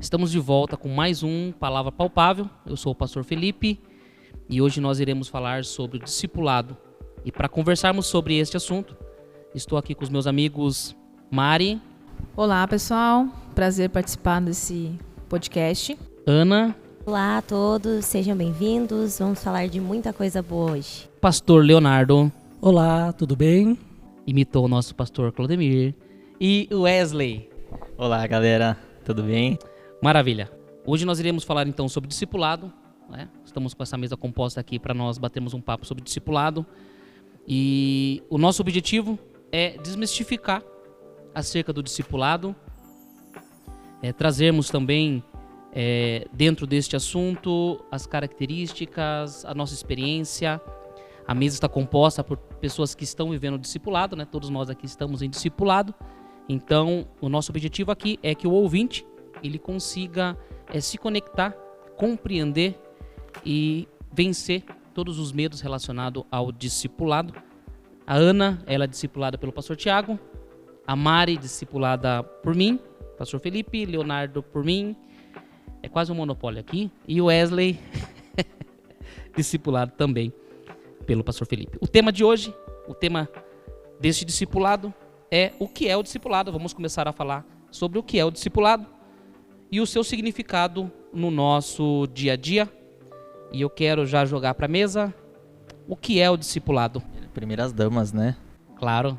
Estamos de volta com mais um Palavra Palpável. Eu sou o pastor Felipe e hoje nós iremos falar sobre o discipulado. E para conversarmos sobre este assunto, estou aqui com os meus amigos Mari. Olá, pessoal. Prazer participar desse podcast. Ana. Olá a todos, sejam bem-vindos. Vamos falar de muita coisa boa hoje. Pastor Leonardo. Olá, tudo bem? Imitou o nosso pastor Claudemir. E Wesley. Olá, galera. Tudo bem? Maravilha. Hoje nós iremos falar então sobre discipulado, né? Estamos com essa mesa composta aqui para nós batermos um papo sobre discipulado. E o nosso objetivo é desmistificar acerca do discipulado, trazermos também dentro deste assunto as características, a nossa experiência. A mesa está composta por pessoas que estão vivendo o discipulado, né? Todos nós aqui estamos em discipulado. Então, o nosso objetivo aqui é que o ouvinte ele consiga se conectar, compreender e vencer todos os medos relacionados ao discipulado. A Ana, ela é discipulada pelo pastor Tiago. A Mari, discipulada por mim, pastor Felipe. Leonardo por mim. É quase um monopólio aqui. E o Wesley, discipulado também pelo pastor Felipe. O tema de hoje, o tema deste discipulado é o que é o discipulado. Vamos começar a falar sobre o que é o discipulado e o seu significado no nosso dia a dia. E eu quero já jogar para a mesa o que é o discipulado. Primeiras damas, né? Claro.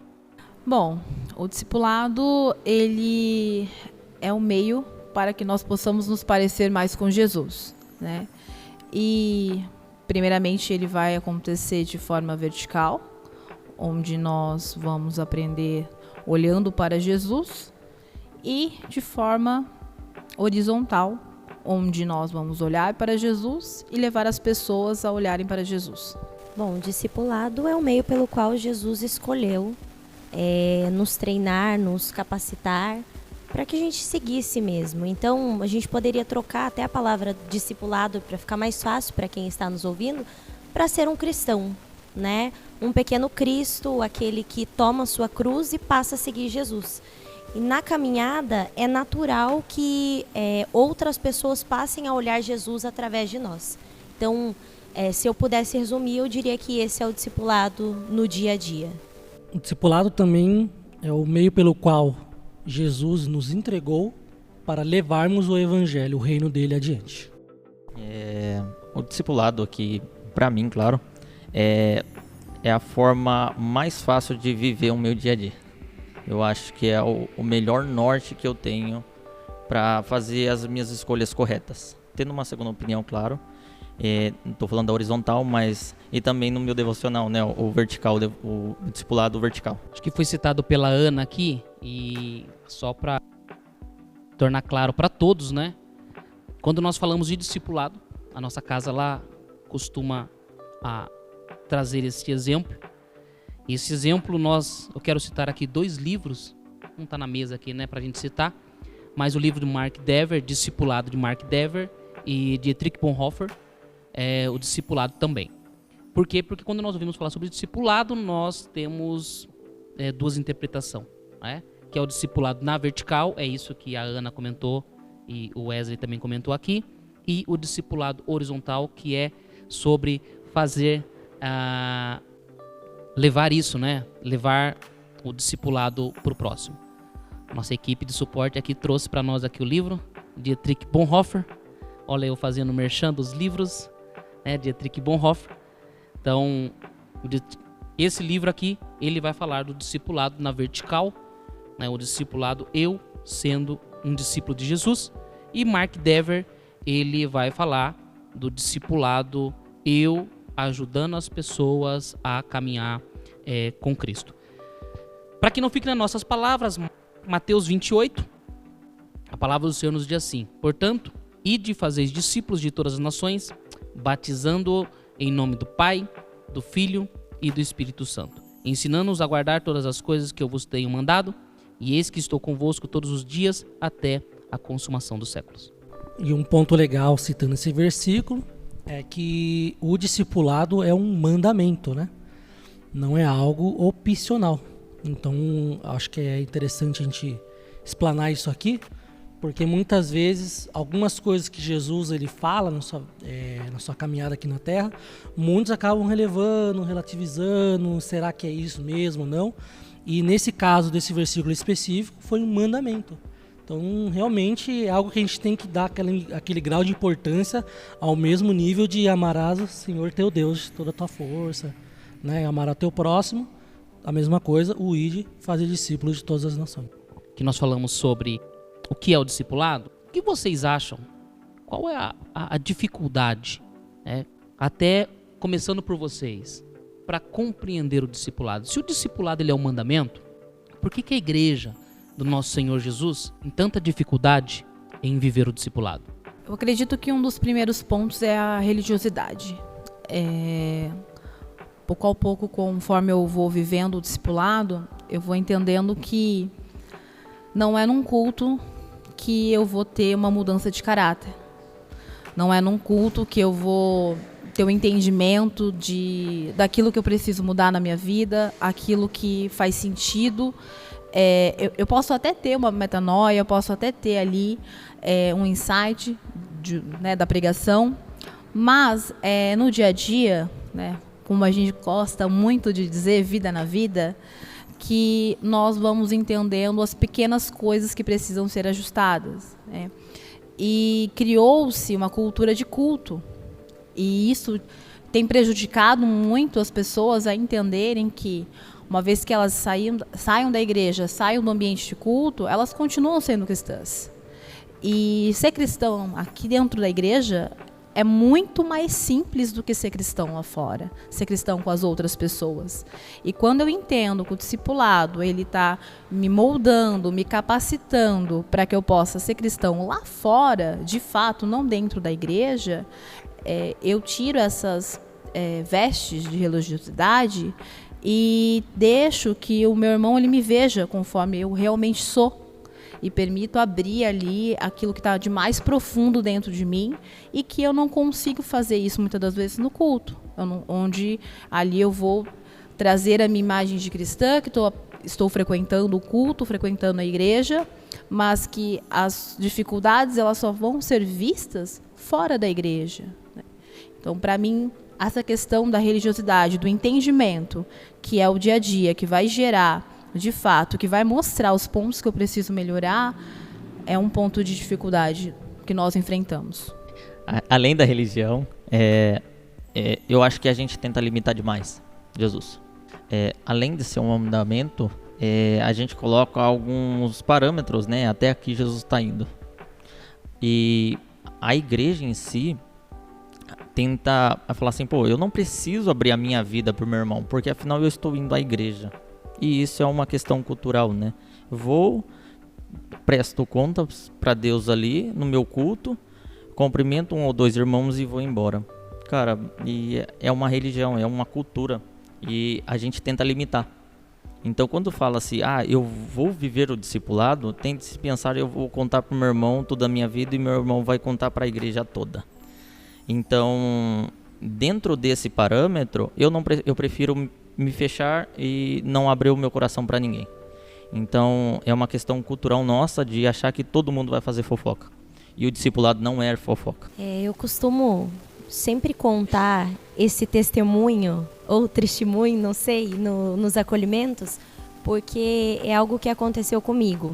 Bom, o discipulado, ele é um meio para que nós possamos nos parecer mais com Jesus, né? E, primeiramente, ele vai acontecer de forma vertical, onde nós vamos aprender olhando para Jesus, e de forma horizontal, onde nós vamos olhar para Jesus e levar as pessoas a olharem para Jesus. Bom, o discipulado é o meio pelo qual Jesus escolheu nos treinar, nos capacitar, para que a gente seguisse mesmo. Então, a gente poderia trocar até a palavra discipulado para ficar mais fácil para quem está nos ouvindo, para ser um cristão, né? Um pequeno Cristo, aquele que toma sua cruz e passa a seguir Jesus. E na caminhada é natural que outras pessoas passem a olhar Jesus através de nós. Então, se eu pudesse resumir, eu diria que esse é o discipulado no dia a dia. O discipulado também é o meio pelo qual Jesus nos entregou para levarmos o evangelho, o reino dele adiante. O discipulado aqui, para mim, claro, é a forma mais fácil de viver o meu dia a dia. Eu acho que é o melhor norte que eu tenho para fazer as minhas escolhas corretas. Tendo uma segunda opinião, claro. Não estou falando da horizontal, mas e também no meu devocional, né? O vertical, o discipulado vertical. Acho que foi citado pela Ana aqui, e só para tornar claro para todos, né? Quando nós falamos de discipulado, a nossa casa lá costuma trazer esse exemplo. Esse exemplo eu quero citar aqui 2 livros, não está na mesa aqui, né, para a gente citar, mas o livro de Mark Dever, Discipulado de Mark Dever, e de Dietrich Bonhoeffer, o Discipulado também. Por quê? Porque quando nós ouvimos falar sobre discipulado, nós temos 2 interpretações, né? Que é o discipulado na vertical, é isso que a Ana comentou e o Wesley também comentou aqui, e o discipulado horizontal, que é sobre fazer levar isso, né? Levar o discipulado para o próximo. Nossa equipe de suporte aqui trouxe para nós aqui o livro de Dietrich Bonhoeffer. Olha eu fazendo merchan dos livros, né? Dietrich Bonhoeffer. Então, esse livro aqui, ele vai falar do discipulado na vertical, né? O discipulado eu sendo um discípulo de Jesus. E Mark Dever, ele vai falar do discipulado eu ajudando as pessoas a caminhar com Cristo. Para que não fique nas nossas palavras, Mateus 28, a palavra do Senhor nos diz assim: portanto, ide e fazeis discípulos de todas as nações, batizando-o em nome do Pai, do Filho e do Espírito Santo, ensinando-os a guardar todas as coisas que eu vos tenho mandado, e eis que estou convosco todos os dias até a consumação dos séculos. E um ponto legal citando esse versículo é que o discipulado é um mandamento, né? Não é algo opcional. Então, acho que é interessante a gente explanar isso aqui, porque muitas vezes algumas coisas que Jesus ele fala na sua caminhada aqui na Terra, muitos acabam relevando, relativizando, será que é isso mesmo ou não? E nesse caso desse versículo específico foi um mandamento. Então realmente é algo que a gente tem que dar aquele grau de importância ao mesmo nível de amarás o Senhor teu Deus de toda a tua força, né? Amarás teu próximo, a mesma coisa, o ide, fazer discípulos de todas as nações. Que nós falamos sobre o que é o discipulado. O que vocês acham? Qual é a dificuldade, né? Até começando por vocês, para compreender o discipulado? Se o discipulado ele é um mandamento, por que a igreja do nosso Senhor Jesus tem tanta dificuldade em viver o discipulado? Eu acredito que um dos primeiros pontos é a religiosidade. Pouco a pouco, conforme eu vou vivendo o discipulado, eu vou entendendo que não é num culto que eu vou ter uma mudança de caráter. Não é num culto que eu vou ter um entendimento daquilo que eu preciso mudar na minha vida, aquilo que faz sentido. Eu posso até ter uma metanoia, eu posso até ter ali um insight da pregação, mas no dia a dia, né, como a gente gosta muito de dizer, vida na vida, que nós vamos entendendo as pequenas coisas que precisam ser ajustadas, né? E criou-se uma cultura de culto, e isso tem prejudicado muito as pessoas a entenderem que, uma vez que elas saiam da igreja, saiam do ambiente de culto, elas continuam sendo cristãs. E ser cristão aqui dentro da igreja é muito mais simples do que ser cristão lá fora, ser cristão com as outras pessoas. E quando eu entendo que o discipulado ele está me moldando, me capacitando para que eu possa ser cristão lá fora, de fato, não dentro da igreja, eu tiro essas vestes de religiosidade e deixo que o meu irmão ele me veja conforme eu realmente sou. E permito abrir ali aquilo que está de mais profundo dentro de mim e que eu não consigo fazer isso muitas das vezes no culto, onde ali eu vou trazer a minha imagem de cristã, que estou frequentando o culto, frequentando a igreja, mas que as dificuldades elas só vão ser vistas fora da igreja, né? Então, para mim, essa questão da religiosidade, do entendimento, que é o dia a dia, que vai gerar de fato, que vai mostrar os pontos que eu preciso melhorar, é um ponto de dificuldade que nós enfrentamos. Além da religião, eu acho que a gente tenta limitar demais Jesus. Além de ser um mandamento, a gente coloca alguns parâmetros, né? Até aqui Jesus está indo. E a igreja em si tenta falar assim, eu não preciso abrir a minha vida para o meu irmão, porque afinal eu estou indo à igreja. E isso é uma questão cultural, né? Presto contas para Deus ali no meu culto, cumprimento 1 ou 2 irmãos e vou embora. Cara, e é uma religião, é uma cultura e a gente tenta limitar. Então quando fala assim, eu vou viver o discipulado, tem de se pensar, eu vou contar para o meu irmão toda a minha vida e meu irmão vai contar para a igreja toda. Então, dentro desse parâmetro, eu prefiro me fechar e não abrir o meu coração para ninguém. Então é uma questão cultural nossa de achar que todo mundo vai fazer fofoca. E o discipulado não é fofoca. Eu costumo sempre contar esse testemunho, ou testemunho, não sei, nos acolhimentos, porque é algo que aconteceu comigo.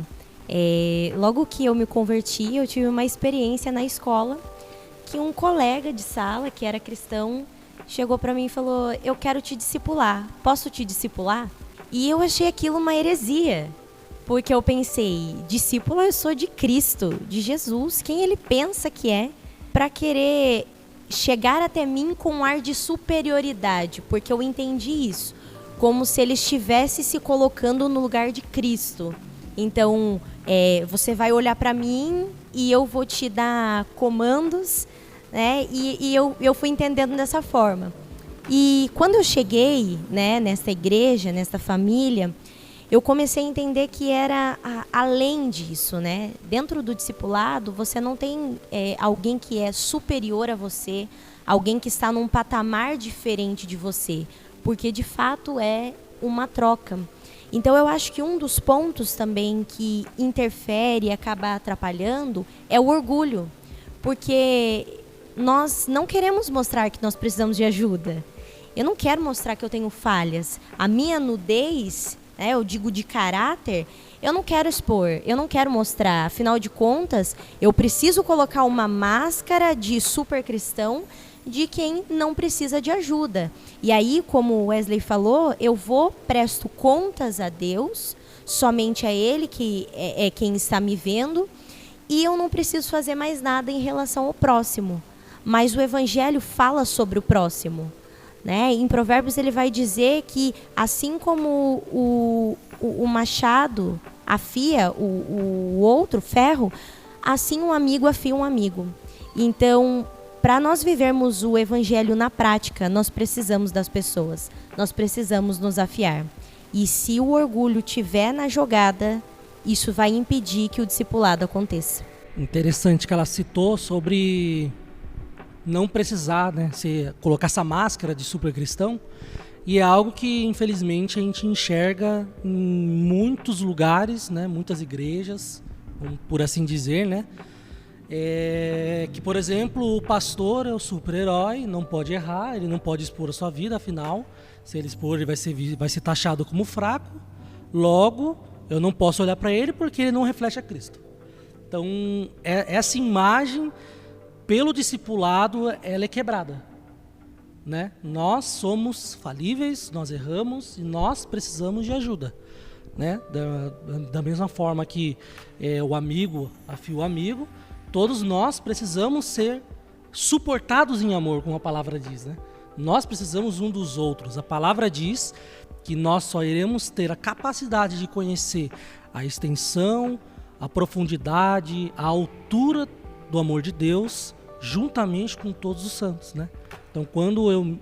Logo que eu me converti, eu tive uma experiência na escola que um colega de sala, que era cristão, chegou para mim e falou, eu quero te discipular, posso te discipular? E eu achei aquilo uma heresia, porque eu pensei, discípulo eu sou de Cristo, de Jesus, quem ele pensa que é, para querer chegar até mim com um ar de superioridade, porque eu entendi isso, como se ele estivesse se colocando no lugar de Cristo. Então, você vai olhar para mim e eu vou te dar comandos, né? E eu fui entendendo dessa forma. E quando eu cheguei, né, nessa igreja, nessa família, eu comecei a entender que era além disso, né? Dentro do discipulado, você não tem alguém que é superior a você, alguém que está num patamar diferente de você, porque de fato é uma troca. Então eu acho que um dos pontos também que interfere e acaba atrapalhando é o orgulho, porque nós não queremos mostrar que nós precisamos de ajuda. Eu não quero mostrar que eu tenho falhas. A minha nudez, né, eu digo de caráter, eu não quero expor, eu não quero mostrar. Afinal de contas, eu preciso colocar uma máscara de super cristão de quem não precisa de ajuda. E aí, como o Wesley falou, eu presto contas a Deus, somente a Ele, que é quem está me vendo, e eu não preciso fazer mais nada em relação ao próximo. Mas o Evangelho fala sobre o próximo, né? Em Provérbios ele vai dizer que assim como o machado afia o outro ferro, assim um amigo afia um amigo. Então, para nós vivermos o Evangelho na prática, nós precisamos das pessoas, nós precisamos nos afiar. E se o orgulho tiver na jogada, isso vai impedir que o discipulado aconteça. Interessante que ela citou sobre não precisar, né, colocar essa máscara de super cristão, e é algo que infelizmente a gente enxerga em muitos lugares, né, muitas igrejas, por assim dizer, né, que, por exemplo, o pastor é o super-herói, não pode errar, ele não pode expor a sua vida, afinal, se ele expor, ele vai ser taxado como fraco, logo, eu não posso olhar para ele porque ele não reflete a Cristo. Então, essa imagem, pelo discipulado, ela é quebrada, né? Nós somos falíveis, nós erramos e nós precisamos de ajuda, né? Da mesma forma que o amigo afia o amigo, todos nós precisamos ser suportados em amor, como a palavra diz, né? Nós precisamos um dos outros. A palavra diz que nós só iremos ter a capacidade de conhecer a extensão, a profundidade, a altura do amor de Deus, juntamente com todos os santos, né? Então, quando eu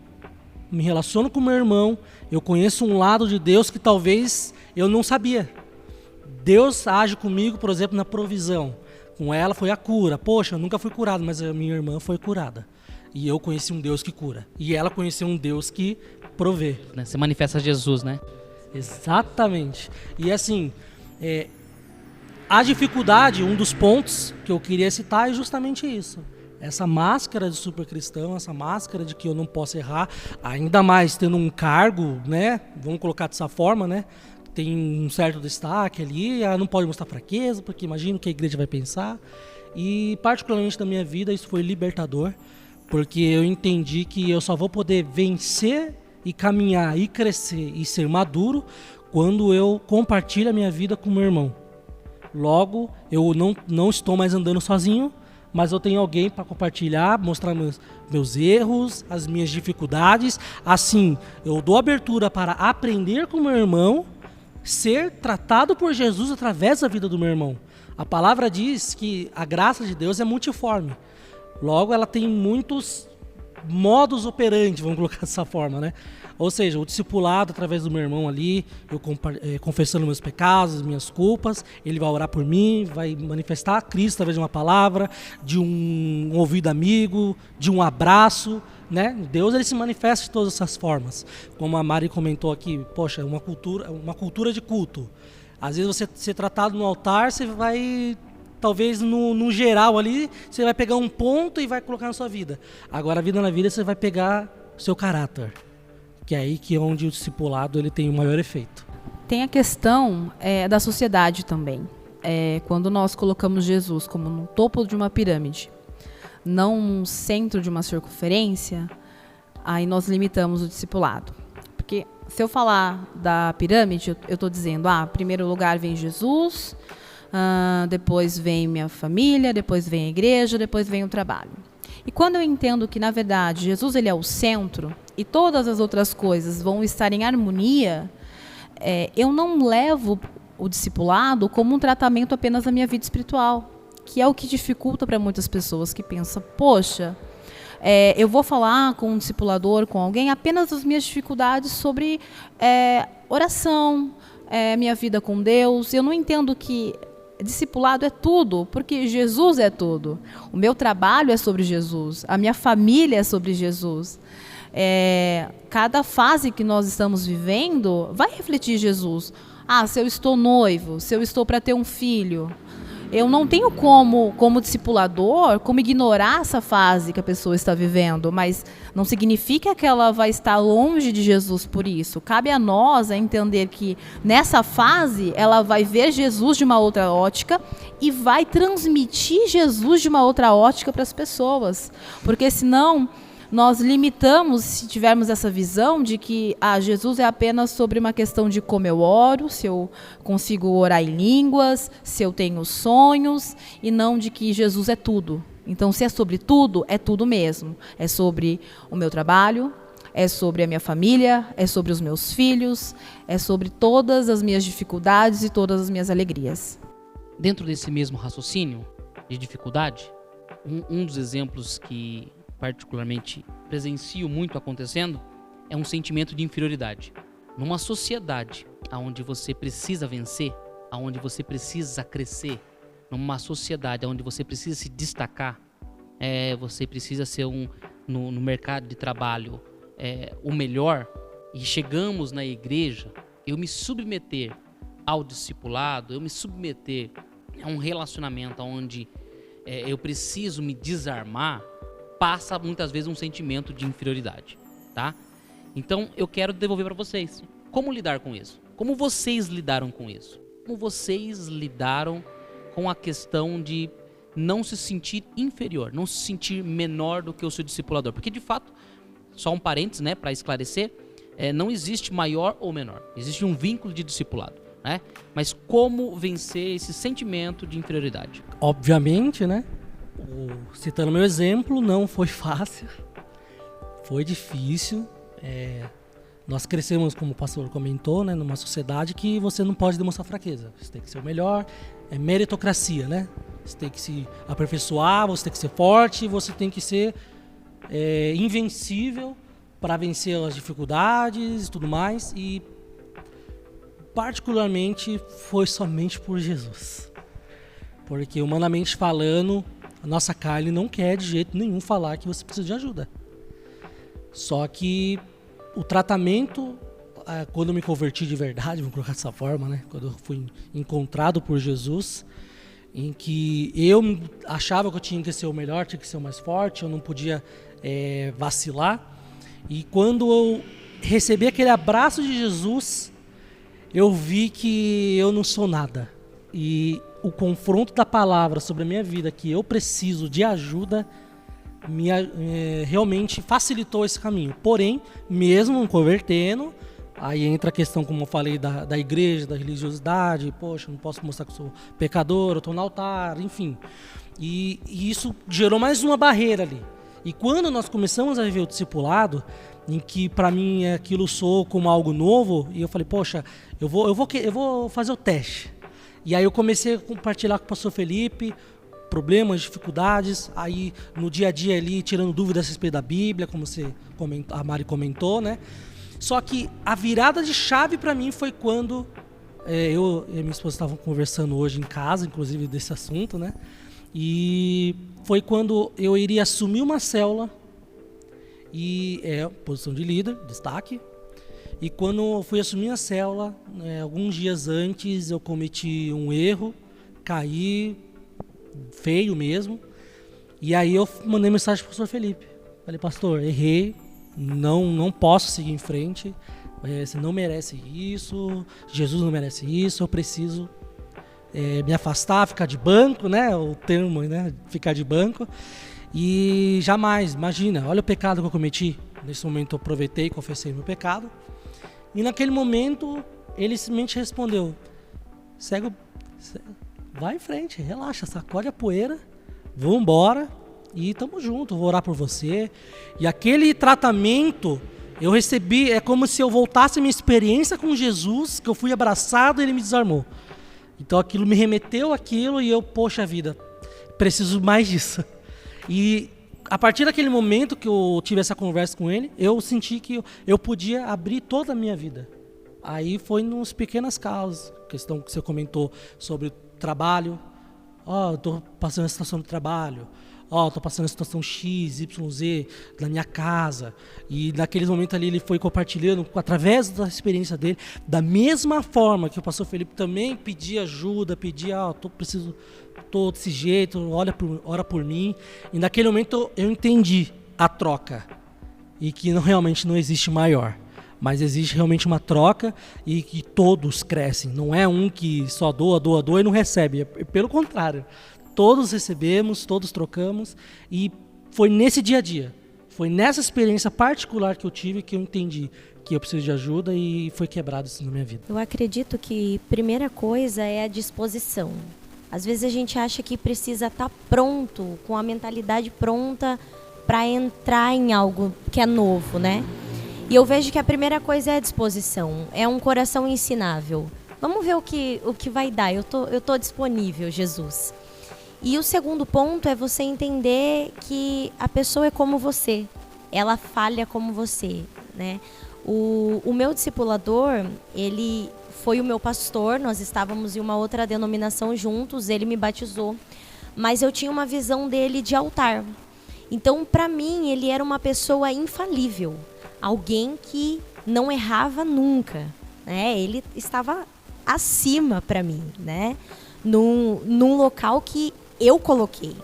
me relaciono com meu irmão, eu conheço um lado de Deus que talvez eu não sabia. Deus age comigo, por exemplo, na provisão. Com ela foi a cura. Poxa, eu nunca fui curado, mas a minha irmã foi curada. E eu conheci um Deus que cura. E ela conheceu um Deus que provê. Você manifesta Jesus, né? Exatamente. E assim, a dificuldade, um dos pontos que eu queria citar é justamente isso. Essa máscara de super cristão, essa máscara de que eu não posso errar, ainda mais tendo um cargo, né? Vamos colocar dessa forma, né? Tem um certo destaque ali, não pode mostrar fraqueza, porque imagino que a igreja vai pensar. E particularmente na minha vida isso foi libertador, porque eu entendi que eu só vou poder vencer e caminhar e crescer e ser maduro quando eu compartilho a minha vida com meu irmão. Logo, eu não estou mais andando sozinho, mas eu tenho alguém para compartilhar, mostrar meus erros, as minhas dificuldades. Assim, eu dou abertura para aprender com meu irmão, ser tratado por Jesus através da vida do meu irmão. A palavra diz que a graça de Deus é multiforme. Logo, ela tem muitos modus operandi, vamos colocar dessa forma, né? Ou seja, o discipulado através do meu irmão ali, eu confessando meus pecados, minhas culpas, ele vai orar por mim, vai manifestar a Cristo através de uma palavra, de um ouvido amigo, de um abraço, né? Deus ele se manifesta de todas essas formas. Como a Mari comentou aqui, poxa, é uma cultura de culto. Às vezes você ser tratado no altar, você vai, talvez no geral ali, você vai pegar um ponto e vai colocar na sua vida. Agora a vida na vida você vai pegar o seu caráter. Que é aí que é onde o discipulado ele tem o maior efeito. Tem a questão da sociedade também. Quando nós colocamos Jesus como no topo de uma pirâmide, não no centro de uma circunferência, aí nós limitamos o discipulado. Porque se eu falar da pirâmide, eu estou dizendo, em primeiro lugar vem Jesus, depois vem minha família, depois vem a igreja, depois vem o trabalho. E quando eu entendo que, na verdade, Jesus ele é o centro e todas as outras coisas vão estar em harmonia, eu não levo o discipulado como um tratamento apenas da minha vida espiritual, que é o que dificulta para muitas pessoas que pensam, poxa, eu vou falar com um discipulador, com alguém, apenas as minhas dificuldades sobre oração, minha vida com Deus. Eu não entendo que discipulado é tudo, porque Jesus é tudo. O meu trabalho é sobre Jesus, a minha família é sobre Jesus. Cada fase que nós estamos vivendo vai refletir Jesus. Se eu estou noivo, se eu estou para ter um filho, eu não tenho como discipulador, como ignorar essa fase que a pessoa está vivendo, mas não significa que ela vai estar longe de Jesus por isso. Cabe a nós entender que nessa fase ela vai ver Jesus de uma outra ótica e vai transmitir Jesus de uma outra ótica para as pessoas, porque senão nós limitamos, se tivermos essa visão de que Jesus é apenas sobre uma questão de como eu oro, se eu consigo orar em línguas, se eu tenho sonhos, e não de que Jesus é tudo. Então, se é sobre tudo, é tudo mesmo. É sobre o meu trabalho, é sobre a minha família, é sobre os meus filhos, é sobre todas as minhas dificuldades e todas as minhas alegrias. Dentro desse mesmo raciocínio de dificuldade, um dos exemplos que particularmente presencio muito acontecendo é um sentimento de inferioridade. Numa sociedade onde você precisa vencer, onde você precisa crescer, numa sociedade onde você precisa se destacar, você precisa ser no mercado de trabalho o melhor, e chegamos na igreja, eu me submeter ao discipulado, eu me submeter a um relacionamento onde eu preciso me desarmar, passa muitas vezes um sentimento de inferioridade, tá? Então eu quero devolver para vocês. Como lidar com isso? Como vocês lidaram com isso? Como vocês lidaram com a questão de não se sentir inferior, não se sentir menor do que o seu discipulador? Porque de fato, só um parênteses, né, para esclarecer, não existe maior ou menor. Existe um vínculo de discipulado, né? Mas como vencer esse sentimento de inferioridade? Obviamente, né? Citando meu exemplo, não foi fácil, foi difícil. Nós crescemos, como o pastor comentou, né, numa sociedade que você não pode demonstrar fraqueza. Você tem que ser o melhor, é meritocracia, né? Você tem que se aperfeiçoar, você tem que ser forte, você tem que ser invencível para vencer as dificuldades e tudo mais. E particularmente foi somente por Jesus. Porque humanamente falando, a nossa carne não quer de jeito nenhum falar que você precisa de ajuda. Só que o tratamento, quando eu me converti de verdade, vamos colocar dessa forma, né? Quando eu fui encontrado por Jesus, em que eu achava que eu tinha que ser o melhor, tinha que ser o mais forte, eu não podia vacilar. E quando eu recebi aquele abraço de Jesus, eu vi que eu não sou nada. E o confronto da palavra sobre a minha vida, que eu preciso de ajuda, realmente facilitou esse caminho. Porém, mesmo me convertendo, aí entra a questão, como eu falei, da igreja, da religiosidade. Poxa, não posso mostrar que eu sou pecador, eu estou no altar, enfim. E isso gerou mais uma barreira ali. E quando nós começamos a viver o discipulado, em que para mim aquilo soou como algo novo, e eu falei, poxa, eu vou fazer o teste. E aí eu comecei a compartilhar com o pastor Felipe problemas, dificuldades, aí no dia a dia ali, tirando dúvidas a respeito da Bíblia, como a Mari comentou, né? Só que a virada de chave para mim foi quando eu e minha esposa estavam conversando hoje em casa, inclusive desse assunto, né? E foi quando eu iria assumir uma célula, e posição de líder, destaque. E quando eu fui assumir a célula, alguns dias antes eu cometi um erro, caí, feio mesmo. E aí eu mandei mensagem pro pastor Felipe. Falei, pastor, errei, não posso seguir em frente, você não merece isso, Jesus não merece isso, eu preciso me afastar, ficar de banco, né? O termo, né? Ficar de banco. E jamais, imagina, olha o pecado que eu cometi. Nesse momento eu aproveitei e confessei meu pecado. E naquele momento, ele simplesmente respondeu, vai em frente, relaxa, sacode a poeira, vamos embora e tamo junto, vou orar por você. E aquele tratamento eu recebi, é como se eu voltasse a minha experiência com Jesus, que eu fui abraçado e ele me desarmou. Então aquilo me remeteu àquilo e eu, poxa vida, preciso mais disso. E a partir daquele momento que eu tive essa conversa com ele, eu senti que eu podia abrir toda a minha vida. Aí foi pequenas causas, questão que você comentou sobre o trabalho. Eu estou passando a situação do trabalho. tô passando a situação X, Y, Z na minha casa. E naqueles momentos ali ele foi compartilhando, através da experiência dele, da mesma forma que o pastor Felipe também pedia ajuda, pedia, tô desse jeito, ora por mim. E naquele momento eu entendi a troca. E que realmente não existe maior. Mas existe realmente uma troca e que todos crescem. Não é um que só doa e não recebe. É pelo contrário. Todos recebemos, todos trocamos. E foi nesse dia a dia. Foi nessa experiência particular que eu tive que eu entendi que eu preciso de ajuda e foi quebrado isso na minha vida. Eu acredito que a primeira coisa é a disposição. Às vezes a gente acha que precisa estar pronto, com a mentalidade pronta para entrar em algo que é novo, né? E eu vejo que a primeira coisa é a disposição, é um coração ensinável. Vamos ver o que vai dar, eu tô disponível, Jesus. E o segundo ponto é você entender que a pessoa é como você, ela falha como você, né? O meu discipulador, ele foi o meu pastor, nós estávamos em uma outra denominação juntos, ele me batizou, mas eu tinha uma visão dele de altar. Então, para mim, ele era uma pessoa infalível. Alguém que não errava nunca, né? Ele estava acima para mim, né? Num local que eu coloquei.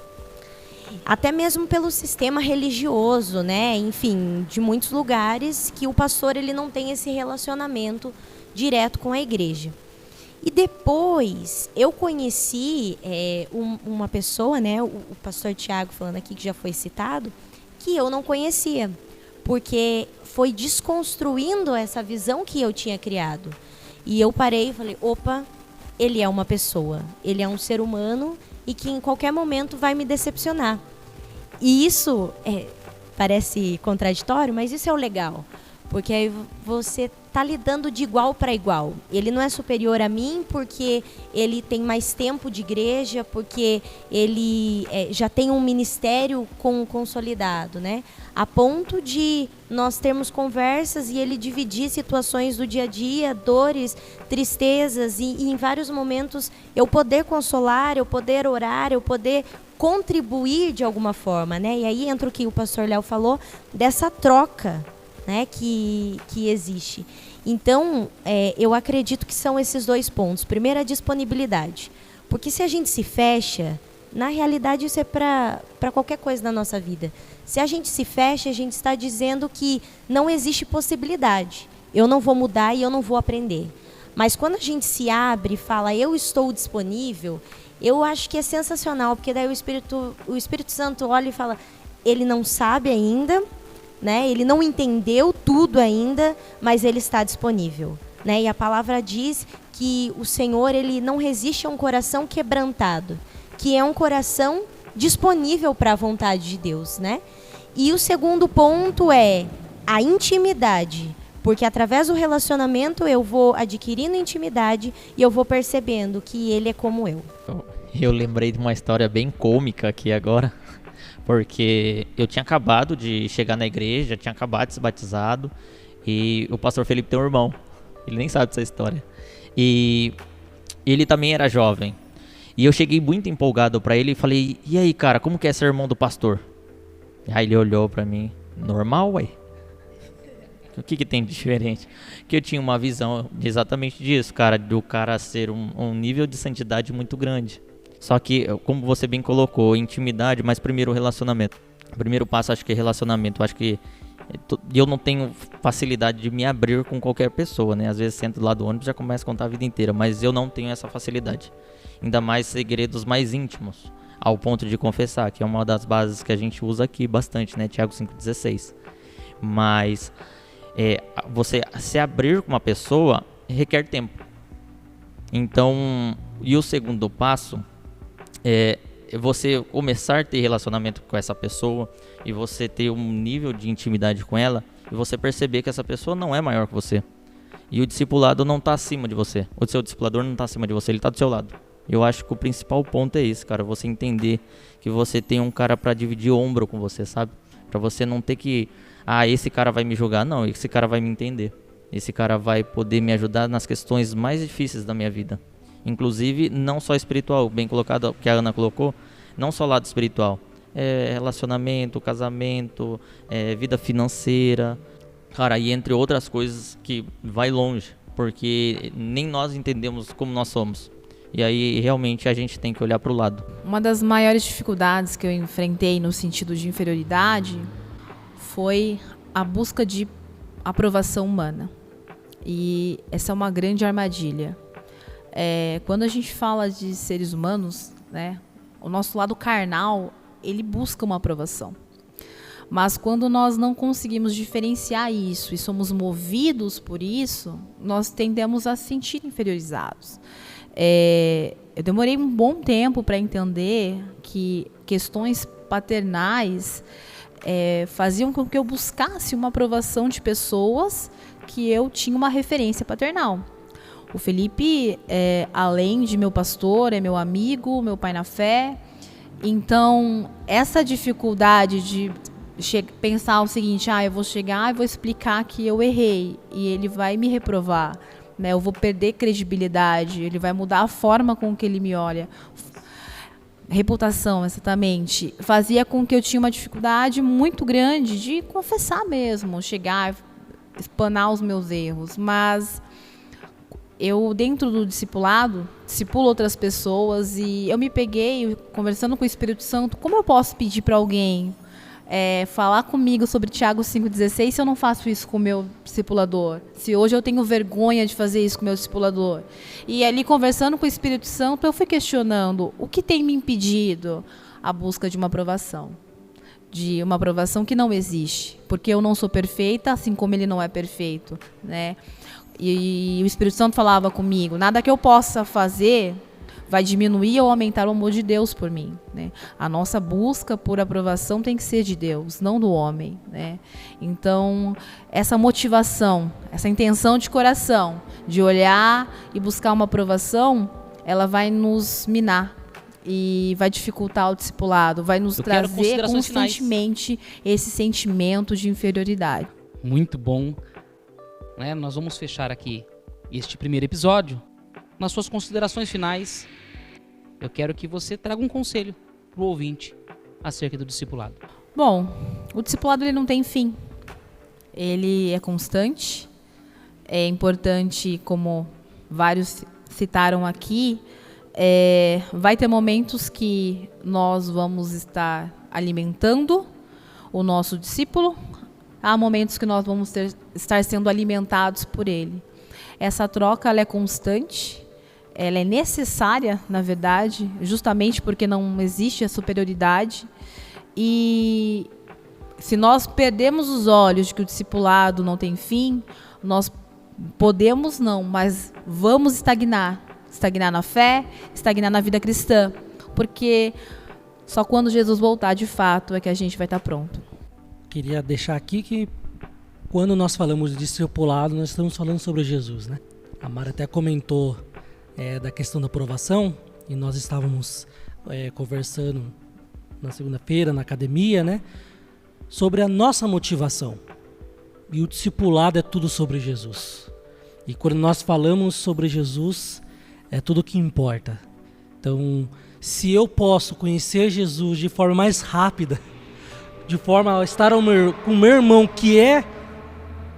Até mesmo pelo sistema religioso, né? Enfim, de muitos lugares que o pastor ele não tem esse relacionamento direto com a igreja. E depois eu conheci uma pessoa, né? O pastor Tiago falando aqui, que já foi citado, que eu não conhecia. Porque foi desconstruindo essa visão que eu tinha criado. E eu parei e falei, opa, ele é uma pessoa, ele é um ser humano e que em qualquer momento vai me decepcionar. E isso parece contraditório, mas isso é o legal. Porque aí você está lidando de igual para igual. Ele não é superior a mim porque ele tem mais tempo de igreja, porque ele já tem um ministério consolidado, né? A ponto de nós termos conversas e ele dividir situações do dia a dia, dores, tristezas, e em vários momentos eu poder consolar, eu poder orar, eu poder contribuir de alguma forma, né? E aí entra o que o pastor Léo falou, dessa troca, né, que existe. Então, eu acredito que são esses dois pontos. Primeiro, a disponibilidade. Porque se a gente se fecha, na realidade isso é para qualquer coisa na nossa vida. Se a gente se fecha, a gente está dizendo que não existe possibilidade. Eu não vou mudar e eu não vou aprender. Mas quando a gente se abre e fala, eu estou disponível, eu acho que é sensacional, porque daí o Espírito Santo olha e fala, ele não sabe ainda, né? Ele não entendeu tudo ainda, mas ele está disponível, né? E a palavra diz que o Senhor ele não resiste a um coração quebrantado, que é um coração disponível para a vontade de Deus, né? E o segundo ponto é a intimidade, porque através do relacionamento eu vou adquirindo intimidade e eu vou percebendo que ele é como eu. Eu lembrei de uma história bem cômica aqui agora. Porque eu tinha acabado de chegar na igreja, tinha acabado de ser batizado. E o pastor Felipe tem um irmão. Ele nem sabe dessa história. E ele também era jovem. E eu cheguei muito empolgado pra ele e falei, e aí, cara, como que é ser irmão do pastor? Aí ele olhou pra mim, normal, ué? O que tem de diferente? Que eu tinha uma visão exatamente disso, cara, do cara ser um nível de santidade muito grande. Só que, como você bem colocou, intimidade, mas primeiro o relacionamento. O primeiro passo, acho que é relacionamento. Acho que eu não tenho facilidade de me abrir com qualquer pessoa, né? Às vezes sento lá do ônibus e já começo a contar a vida inteira, mas eu não tenho essa facilidade. Ainda mais segredos mais íntimos, ao ponto de confessar, que é uma das bases que a gente usa aqui bastante, né? Tiago 5,16. Mas você se abrir com uma pessoa requer tempo. Então, e o segundo passo é você começar a ter relacionamento com essa pessoa e você ter um nível de intimidade com ela e você perceber que essa pessoa não é maior que você. E o discipulado não está acima de você. O seu discipulador não está acima de você, ele está do seu lado. Eu acho que o principal ponto é esse, cara. Você entender que você tem um cara para dividir ombro com você, sabe? Para você não ter que... esse cara vai me julgar. Não, esse cara vai me entender. Esse cara vai poder me ajudar nas questões mais difíceis da minha vida. Inclusive, não só espiritual, bem colocado, que a Ana colocou, não só lado espiritual, relacionamento, casamento, vida financeira, cara, e entre outras coisas que vai longe, porque nem nós entendemos como nós somos. E aí realmente a gente tem que olhar para o lado. Uma das maiores dificuldades que eu enfrentei no sentido de inferioridade foi a busca de aprovação humana. E essa é uma grande armadilha. Quando a gente fala de seres humanos, né, o nosso lado carnal, ele busca uma aprovação. Mas quando nós não conseguimos diferenciar isso e somos movidos por isso, nós tendemos a se sentir inferiorizados. Eu demorei um bom tempo para entender que questões paternais faziam com que eu buscasse uma aprovação de pessoas que eu tinha uma referência paternal. O Felipe, além de meu pastor, é meu amigo, meu pai na fé. Então, essa dificuldade de pensar o seguinte, eu vou chegar e vou explicar que eu errei e ele vai me reprovar, né? Eu vou perder credibilidade, ele vai mudar a forma com que ele me olha. Reputação, exatamente. Fazia com que eu tinha uma dificuldade muito grande de confessar mesmo, chegar, espanar os meus erros. Mas eu, dentro do discipulado, discipulo outras pessoas e eu me peguei conversando com o Espírito Santo. Como eu posso pedir para alguém falar comigo sobre Tiago 5,16 se eu não faço isso com o meu discipulador? Se hoje eu tenho vergonha de fazer isso com o meu discipulador? E ali, conversando com o Espírito Santo, eu fui questionando o que tem me impedido a busca de uma aprovação. De uma aprovação que não existe, porque eu não sou perfeita, assim como ele não é perfeito, né? E o Espírito Santo falava comigo, nada que eu possa fazer vai diminuir ou aumentar o amor de Deus por mim, né? A nossa busca por aprovação tem que ser de Deus, não do homem, né? Então, essa motivação, essa intenção de coração, de olhar e buscar uma aprovação, ela vai nos minar e vai dificultar o discipulado, vai nos trazer constantemente esse sentimento de inferioridade. Muito bom. Né? Nós vamos fechar aqui este primeiro episódio. Nas suas considerações finais, eu quero que você traga um conselho para o ouvinte acerca do discipulado. Bom, o discipulado ele não tem fim. Ele é constante. É importante, como vários citaram aqui, vai ter momentos que nós vamos estar alimentando o nosso discípulo. Há momentos que nós vamos estar sendo alimentados por ele. Essa troca ela é constante. Ela é necessária, na verdade, justamente porque não existe a superioridade. E se nós perdemos os olhos de que o discipulado não tem fim, nós podemos não, mas vamos estagnar. Estagnar na fé, estagnar na vida cristã. Porque só quando Jesus voltar de fato é que a gente vai estar pronto. Queria deixar aqui que quando nós falamos de discipulado, nós estamos falando sobre Jesus, né? A Mara até comentou da questão da aprovação, e nós estávamos conversando na segunda-feira, na academia, né? Sobre a nossa motivação. E o discipulado é tudo sobre Jesus. E quando nós falamos sobre Jesus, é tudo o que importa. Então, se eu posso conhecer Jesus de forma mais rápida, de forma a estar com o meu irmão, que é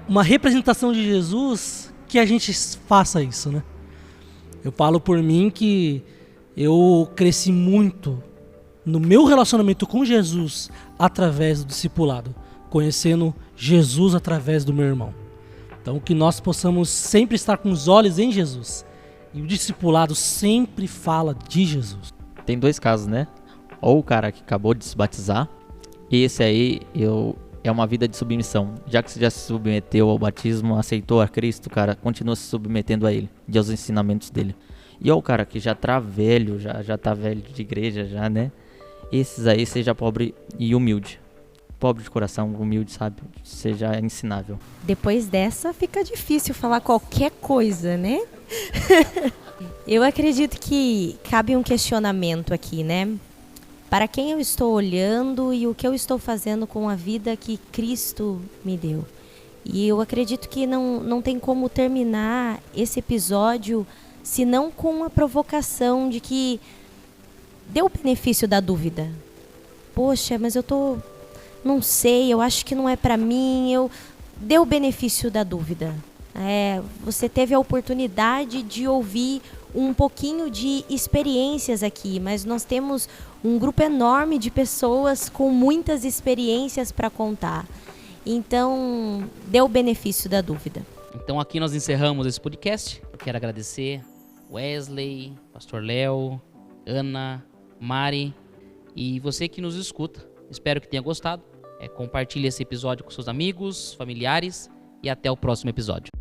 uma representação de Jesus, que a gente faça isso, né? Eu falo por mim que eu cresci muito no meu relacionamento com Jesus através do discipulado, conhecendo Jesus através do meu irmão. Então, que nós possamos sempre estar com os olhos em Jesus. E o discipulado sempre fala de Jesus. Tem dois casos, né? Ou o cara que acabou de se batizar, esse aí é uma vida de submissão. Já que você já se submeteu ao batismo, aceitou a Cristo, cara, continua se submetendo a Ele e aos ensinamentos dele. E é o cara que já tá velho, já tá velho de igreja, já, né? Esses aí, seja pobre e humilde. Pobre de coração, humilde, sabe? Seja ensinável. Depois dessa, fica difícil falar qualquer coisa, né? Eu acredito que cabe um questionamento aqui, né? Para quem eu estou olhando e o que eu estou fazendo com a vida que Cristo me deu. E eu acredito que não tem como terminar esse episódio senão com uma provocação de que dê o benefício da dúvida. poxa, mas não sei, eu acho que não é para mim, dê o benefício da dúvida. Você teve a oportunidade de ouvir um pouquinho de experiências aqui, mas nós temos um grupo enorme de pessoas com muitas experiências para contar. Então, dê o benefício da dúvida. Então aqui nós encerramos esse podcast. Eu quero agradecer Wesley, Pastor Léo, Ana, Mari e você que nos escuta. Espero que tenha gostado. Compartilhe esse episódio com seus amigos, familiares e até o próximo episódio.